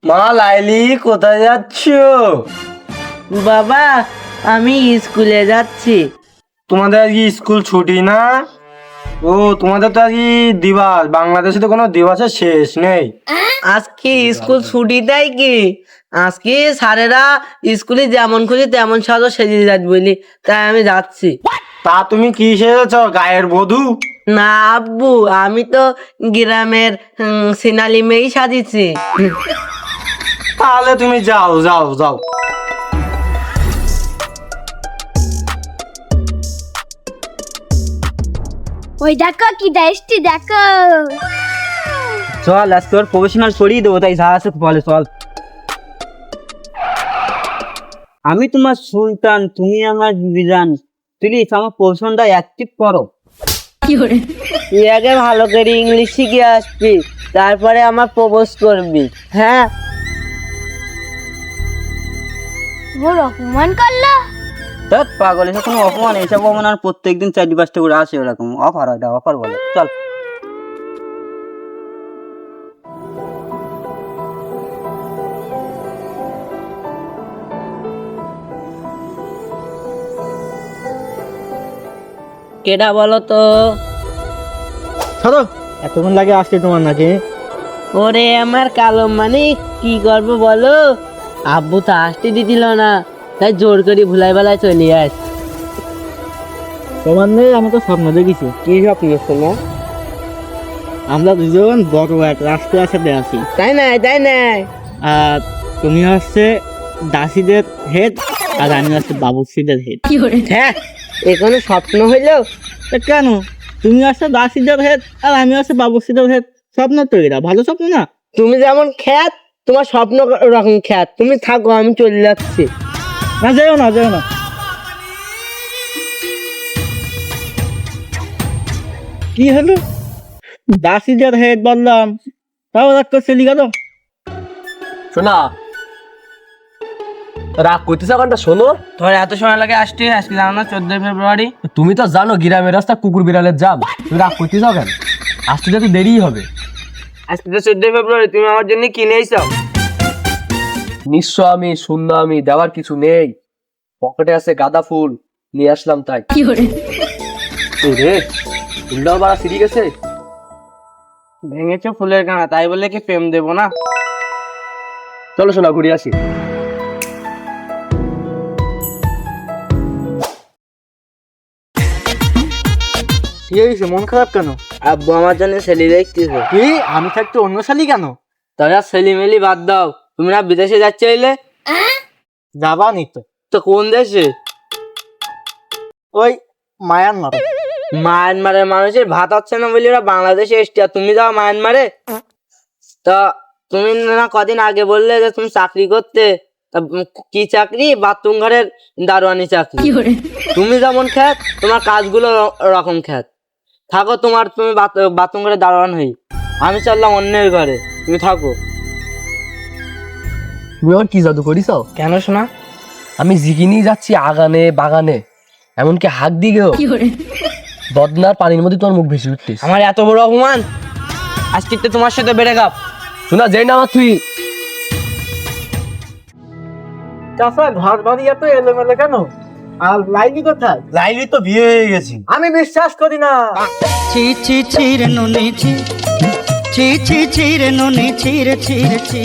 মা লাইলি কোথায় যাচ্ছ? বাবা, আমি স্কুলে যাচ্ছি। তোমাদের আজকে স্কুল ছুটি না? ও, তোমাদের তো আজকে দিবস, বাংলাদেশে তো কোনো দিবসের শেষ নেই। আজকে স্কুল ছুটি দেয় কি? আজকে স্যারেরা স্কুলে যেমন খুশি তেমন সাজো সেজে যাচ্ছে বলি, তাই আমি যাচ্ছি। তা তুমি কি সেজেছ, গায়ের বধূ? না আব্বু, আমি তো গ্রামের সিনালি মেয়েই সাজিছি। তাহলে তুমি যাও যাও যাও। ওই দেখো কি দেশটি দেখো। চল আজকে ওর প্রফেশনাল পড়িয়ে দেবো, তাই যা আছে বলে চল। আমি তোমার সুলতান, তুমি আমার বিরান, প্লিজ আমার প্রফেশনটা অ্যাক্টিভ করো। তুই আগে ভালো করে ইংলিশ শিখে আসবি, তারপরে আমার প্রপোজ করবি। হ্যাঁ, ওর অপমান করলো। দেখ পাগল, এসব কোনো অপমান, এইসব অপমান আর প্রত্যেকদিন 4-5টা করে আসে, ওরকম অফার হয়, অফার বলে চল। কেডা বলো তো? চলো, এতক্ষণ লাগে আসতে তোমার নাকি? ওরে আমার কালো মানে কি করবো বলো, আব্বু তো আসতে দিছিল না, তাই জোর করে ভুলাই বেলায় চলে আস। তোমার নেই, আমি তো স্বপ্ন দেখেছি। কি স্বপ্ন শোনো? আমরা দুজন বড় এক রাস্তার সাথে আছি, তাই না, তাই না? আর তুমি হচ্ছে দাসীদের হেড, আর আমি হচ্ছে বাবুর্চিদের হেড। হ্যাঁ, এখানে স্বপ্ন হইলো। তা কেন? তুমি হচ্ছে দাসীদের হেড আর আমি হচ্ছে বাবুর্চিদের হেড, স্বপ্ন তো এরা ভালো স্বপ্ন না? তুমি যেমন খ্যাত, তোমার স্বপ্ন ওরকম খ্যাত। তুমি থাকো, আমি চলে যাচ্ছি। না যাও না, যাও না। কি হলো? দাসীদের হেড বললাম, তাও রাগ করছে গেল। শোনা, রাগ করতেছ কারণটা শোনো। তোর এত সময় লাগে আসতে? আজকে জানো না 14 ফেব্রুয়ারি? তুমি তো জানো গ্রামের রাস্তা কুকুর বিড়ালের জাম, তুমি রাগ করতেছ কেন? আসতে যাতে দেরি হবে। আজকে তো 14 ফেব্রুয়ারি, তুমি আমার জন্য কিনে এসো। নিঃস্ব আমি, শূন্য আমি, দেওয়ার কিছু নেই। পকেটে আছে গাঁদা ফুল, নিয়ে আসলাম তাই। এই রে, ফুলটাও বাড়া সিঁড়ি গেছে। ভেঙেছো ফুলের কানা, তাই বলে কি প্রেম দেবো না? চলো শোনা, ঘুরে আসি। কি হয়েছে, মন খারাপ কেন? আব্বু আমার জন্য ছেলে দেখতেছে। কি, আমি থাকতে অন্য শালি কেন? তাহলে ছেলে মেলি বাদ দাও, তুমি না বিদেশে যাচ্ছে এলে? যাবা নি তো? তো কোন দেশে? ওই মায়ানমার। মায়ানমারের মানুষের ভাত হচ্ছে না বলে ওরা বাংলাদেশে এসছে, আর তুমি যাও মায়ানমারে? তা তুমি না কদিন আগে বললে যে তুমি চাকরি করতে, তা কি চাকরি? বাথরুম ঘরের দারোয়ানি চাকরি। তুমি যেমন খ্যাত, তোমার কাজগুলো রকম খ্যাত। থাকো, তুমি বাথরুম ঘরে দারোয়ান হই, আমি চললাম অন্যের ঘরে, তুমি থাকো। তুমি আমার কি জাদু করিস? কেন শোনা? আমি জিগিনি যাচ্ছি আগানে বাগানে, এমনকি হাত দিকেও বদনার পানির মধ্যে তোমার মুখ ভেসে উঠতিস। আমার এত বড় অপমান, আজকে তো তোমার সাথে বেড়ে গাপ। শোনা, যাই না আমার তুই। চাষা, ঘর বাড়ি এত এলোমেলো কেন? আর লাইলি কোথায়? লাইলি তো বিয়ে হয়ে গেছি। আমি বিশ্বাস করি না। ছি ছি ছি রে নুনি ছি ছি ছি ছি রে নুনি ছি রে ছি রে ছি।